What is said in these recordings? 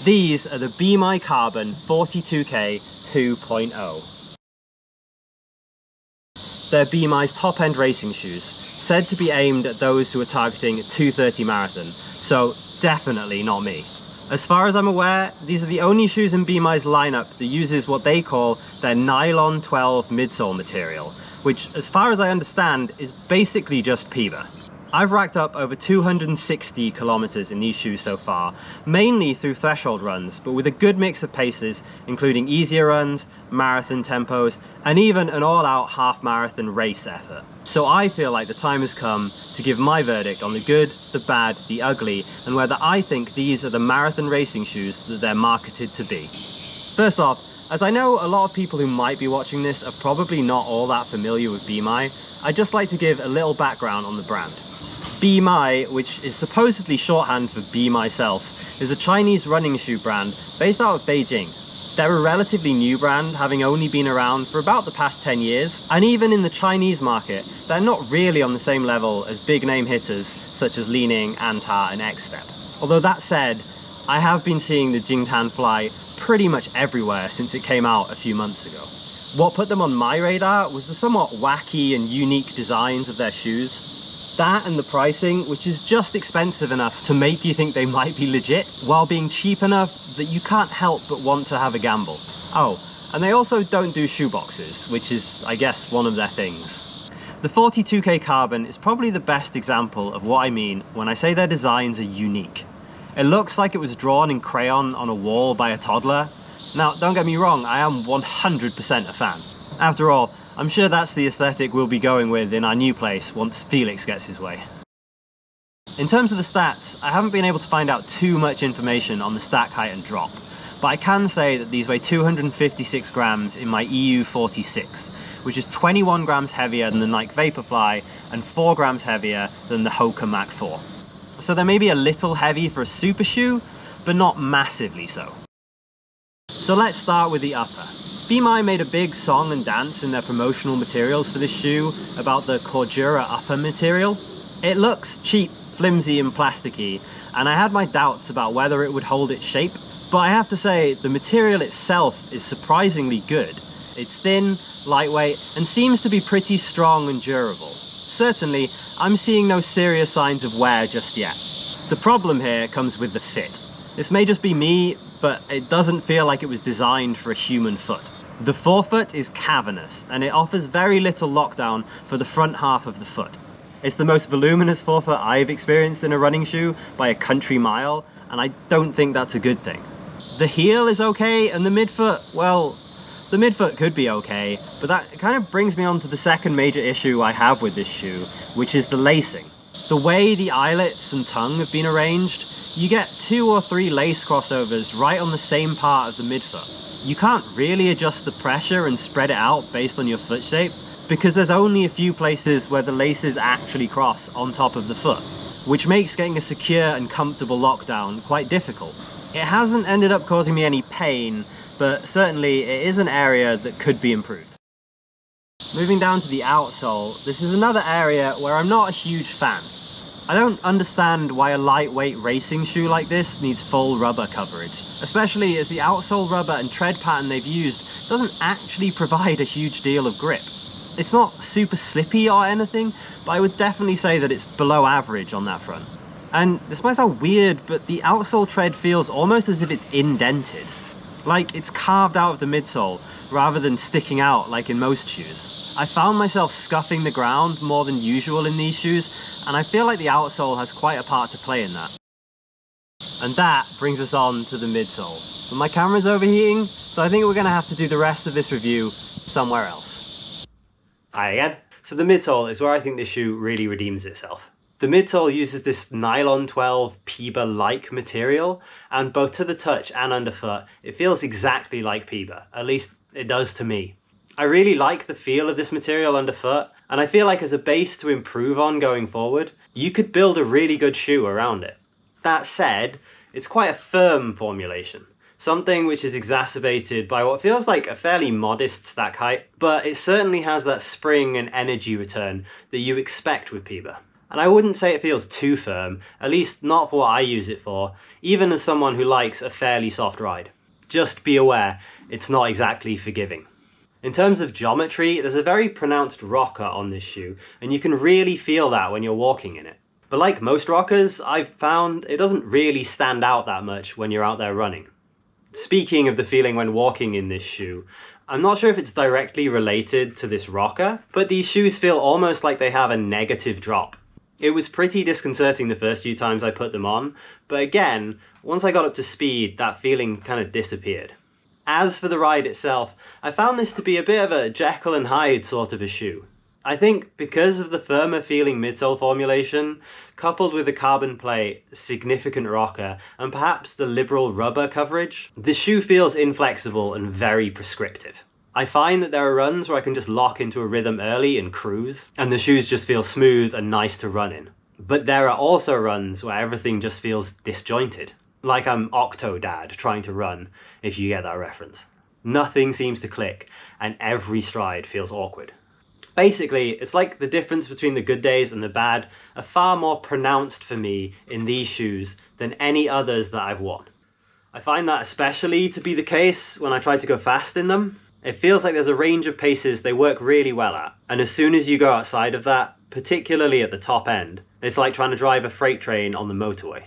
These are the Bmai Carbon 42k 2.0. They're Bmai's top-end racing shoes, said to be aimed at those who are targeting 2:30 marathon, so definitely not me. As far as I'm aware, these are the only shoes in Bmai's lineup that uses what they call their nylon 12 midsole material, which, as far as I understand, is basically just PIBA. I've racked up over 260 kilometers in these shoes so far, mainly through threshold runs, but with a good mix of paces, including easier runs, marathon tempos, and even an all-out half-marathon race effort. So I feel like the time has come to give my verdict on the good, the bad, the ugly, and whether I think these are the marathon racing shoes that they're marketed to be. First off, as I know a lot of people who might be watching this are probably not all that familiar with Bmai, I'd just like to give a little background on the brand. Bmai, which is supposedly shorthand for Be Myself, is a Chinese running shoe brand based out of Beijing. They're a relatively new brand, having only been around for about the past 10 years, and even in the Chinese market, they're not really on the same level as big name hitters such as Li-Ning, Anta and X-Step. Although that said, I have been seeing the Jingtan fly pretty much everywhere since it came out a few months ago. What put them on my radar was the somewhat wacky and unique designs of their shoes. That and the pricing, which is just expensive enough to make you think they might be legit, while being cheap enough that you can't help but want to have a gamble. Oh, and they also don't do shoeboxes, which is, I guess, one of their things. The 42k Carbon is probably the best example of what I mean when I say their designs are unique. It looks like it was drawn in crayon on a wall by a toddler. Now, don't get me wrong, I am 100% a fan. After all, I'm sure that's the aesthetic we'll be going with in our new place once Felix gets his way. In terms of the stats, I haven't been able to find out too much information on the stack height and drop, but I can say that these weigh 256 grams in my EU 46, which is 21 grams heavier than the Nike Vaporfly and 4 grams heavier than the Hoka Mach 4. So they're maybe a little heavy for a super shoe, but not massively so. So let's start with the upper. Bmai made a big song and dance in their promotional materials for this shoe about the Cordura upper material. It looks cheap, flimsy and plasticky, and I had my doubts about whether it would hold its shape, but I have to say the material itself is surprisingly good. It's thin, lightweight, and seems to be pretty strong and durable. Certainly, I'm seeing no serious signs of wear just yet. The problem here comes with the fit. This may just be me, but it doesn't feel like it was designed for a human foot. The forefoot is cavernous, and it offers very little lockdown for the front half of the foot. It's the most voluminous forefoot I've experienced in a running shoe by a country mile, and I don't think that's a good thing. The heel is okay, and the midfoot, well, the midfoot could be okay, but that kind of brings me on to the second major issue I have with this shoe, which is the lacing. The way the eyelets and tongue have been arranged, you get 2 or 3 lace crossovers right on the same part of the midfoot. You can't really adjust the pressure and spread it out based on your foot shape, because there's only a few places where the laces actually cross on top of the foot, which makes getting a secure and comfortable lockdown quite difficult. It hasn't ended up causing me any pain, but certainly it is an area that could be improved. Moving down to the outsole, this is another area where I'm not a huge fan. I don't understand why a lightweight racing shoe like this needs full rubber coverage, especially as the outsole rubber and tread pattern they've used doesn't actually provide a huge deal of grip. It's not super slippy or anything, but I would definitely say that it's below average on that front. And this might sound weird, but the outsole tread feels almost as if it's indented. Like it's carved out of the midsole, rather than sticking out like in most shoes. I found myself scuffing the ground more than usual in these shoes, and I feel like the outsole has quite a part to play in that. And that brings us on to the midsole. But my camera's overheating, so I think we're going to have to do the rest of this review somewhere else. Hi again. So the midsole is where I think this shoe really redeems itself. The midsole uses this nylon 12 PIBA-like material, and both to the touch and underfoot, it feels exactly like PIBA, at least it does to me. I really like the feel of this material underfoot, and I feel like as a base to improve on going forward, you could build a really good shoe around it. That said, it's quite a firm formulation, something which is exacerbated by what feels like a fairly modest stack height, but it certainly has that spring and energy return that you expect with PIBA. And I wouldn't say it feels too firm, at least not for what I use it for, even as someone who likes a fairly soft ride. Just be aware, it's not exactly forgiving. In terms of geometry, there's a very pronounced rocker on this shoe, and you can really feel that when you're walking in it. But like most rockers, I've found it doesn't really stand out that much when you're out there running. Speaking of the feeling when walking in this shoe, I'm not sure if it's directly related to this rocker, but these shoes feel almost like they have a negative drop. It was pretty disconcerting the first few times I put them on, but again, once I got up to speed, that feeling kind of disappeared. As for the ride itself, I found this to be a bit of a Jekyll and Hyde sort of a shoe. I think because of the firmer feeling midsole formulation, coupled with the carbon plate, significant rocker, and perhaps the liberal rubber coverage, the shoe feels inflexible and very prescriptive. I find that there are runs where I can just lock into a rhythm early and cruise, and the shoes just feel smooth and nice to run in. But there are also runs where everything just feels disjointed. Like I'm Octodad trying to run, if you get that reference. Nothing seems to click, and every stride feels awkward. Basically, it's like the difference between the good days and the bad are far more pronounced for me in these shoes than any others that I've worn. I find that especially to be the case when I try to go fast in them. It feels like there's a range of paces they work really well at, and as soon as you go outside of that, particularly at the top end, it's like trying to drive a freight train on the motorway.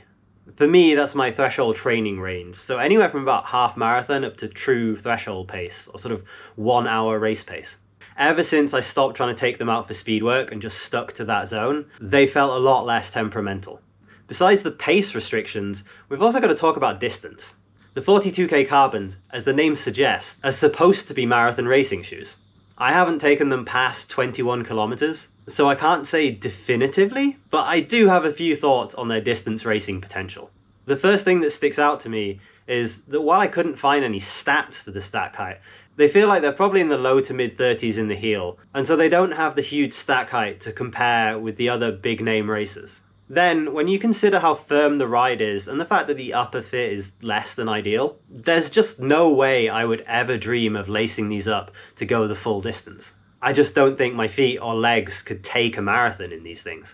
For me, that's my threshold training range, so anywhere from about half marathon up to true threshold pace, or sort of 1 hour race pace. Ever since I stopped trying to take them out for speed work and just stuck to that zone, they felt a lot less temperamental. Besides the pace restrictions, we've also got to talk about distance. The 42k Carbon, as the name suggests, are supposed to be marathon racing shoes. I haven't taken them past 21 kilometers, so I can't say definitively, but I do have a few thoughts on their distance racing potential. The first thing that sticks out to me is that while I couldn't find any stats for the stack height, they feel like they're probably in the low to mid 30s in the heel, and so they don't have the huge stack height to compare with the other big name racers. Then, when you consider how firm the ride is and the fact that the upper fit is less than ideal, there's just no way I would ever dream of lacing these up to go the full distance. I just don't think my feet or legs could take a marathon in these things.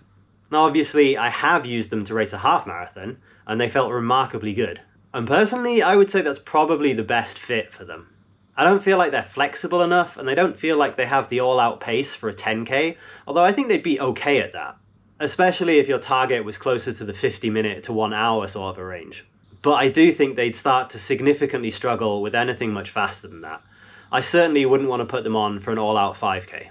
Now obviously I have used them to race a half marathon and they felt remarkably good. And personally I would say that's probably the best fit for them. I don't feel like they're flexible enough and they don't feel like they have the all-out pace for a 10k, although I think they'd be okay at that. Especially if your target was closer to the 50-minute to 1 hour sort of a range. But I do think they'd start to significantly struggle with anything much faster than that. I certainly wouldn't want to put them on for an all-out 5k.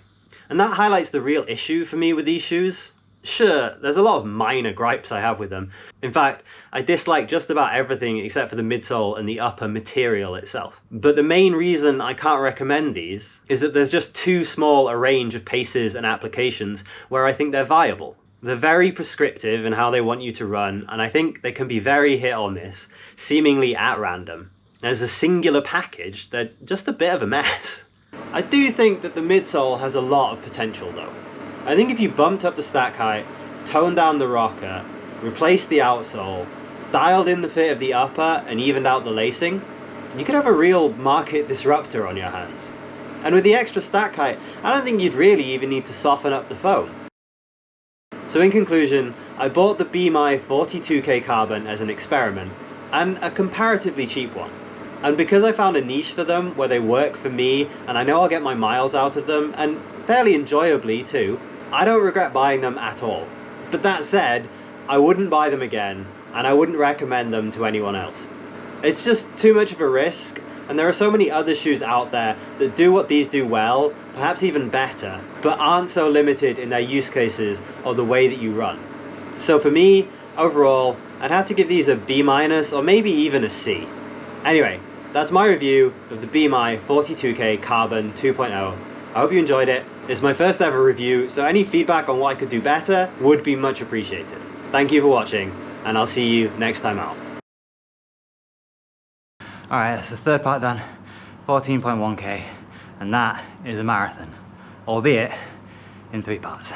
And that highlights the real issue for me with these shoes. Sure, there's a lot of minor gripes I have with them. In fact, I dislike just about everything except for the midsole and the upper material itself. But the main reason I can't recommend these is that there's just too small a range of paces and applications where I think they're viable. They're very prescriptive in how they want you to run, and I think they can be very hit or miss, seemingly at random. As a singular package, they're just a bit of a mess. I do think that the midsole has a lot of potential though. I think if you bumped up the stack height, toned down the rocker, replaced the outsole, dialed in the fit of the upper and evened out the lacing, you could have a real market disruptor on your hands. And with the extra stack height, I don't think you'd really even need to soften up the foam. So in conclusion, I bought the Bmai 42k Carbon as an experiment, and a comparatively cheap one. And because I found a niche for them where they work for me and I know I'll get my miles out of them, and fairly enjoyably too, I don't regret buying them at all. But that said, I wouldn't buy them again, and I wouldn't recommend them to anyone else. It's just too much of a risk, and there are so many other shoes out there that do what these do well, perhaps even better, but aren't so limited in their use cases or the way that you run. So for me, overall, I'd have to give these a B- or maybe even a C. Anyway, that's my review of the Bmai 42k Carbon 2.0. I hope you enjoyed it. It's my first ever review, so any feedback on what I could do better would be much appreciated. Thank you for watching, and I'll see you next time out. Alright, that's the third part done, 14.1k, and that is a marathon, albeit in 3 parts.